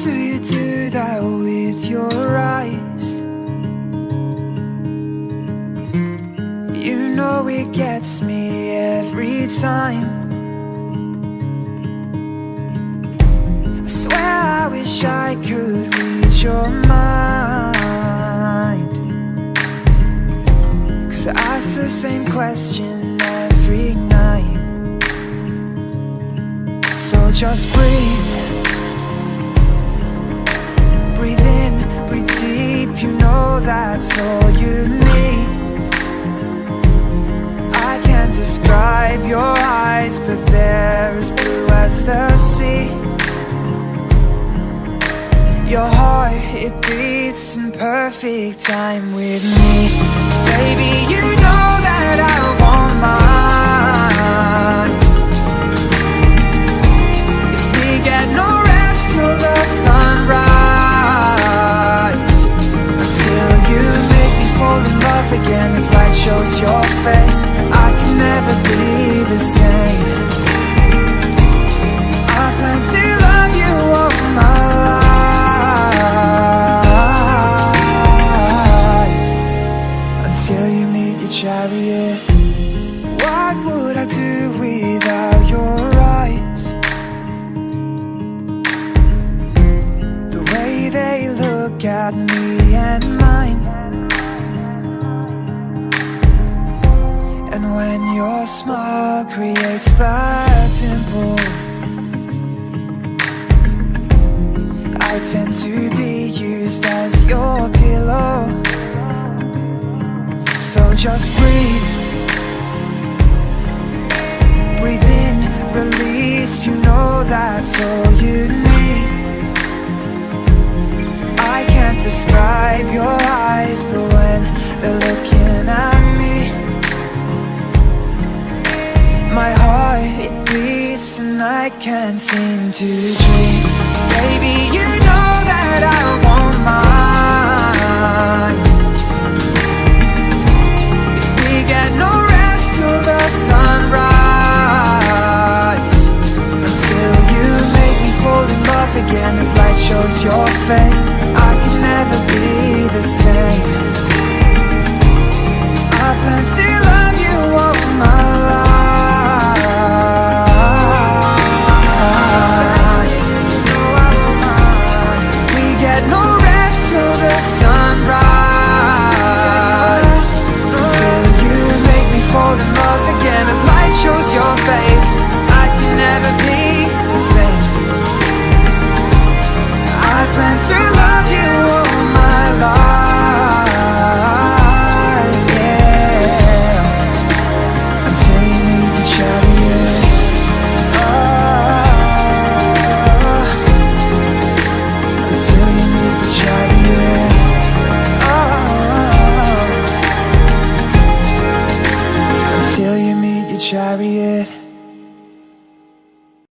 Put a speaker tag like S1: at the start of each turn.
S1: do you do that with your eyes? You know it gets me every time. I swear I wish I could read your mind, 'cause I ask the same question every night. So just breathe. Breathe in, breathe deep, you know that's all you need. I can't describe your eyes, but they're as blue as the sea. Your heart, it beats in perfect time with me. Baby, you know that I want mine. If we get no rest till the sunrise, until you make me fall in love again as light shows your face, I can never be the same. I plan to love you all my life, until you meet your chariot. What would I do without your eyes? The way they look at me and mine. And when your smile creates that dimple, I tend to be used as your pillow. So just breathe. Breathe in, release, you know that's all you need. I can't describe your eyes, but when they're looking at me, my heart, it beats and I can't seem to dream. Baby, you know that I want mine. If we get no rest till the sunrise, until you make me fall in love again as light shows your face, I can never be the same.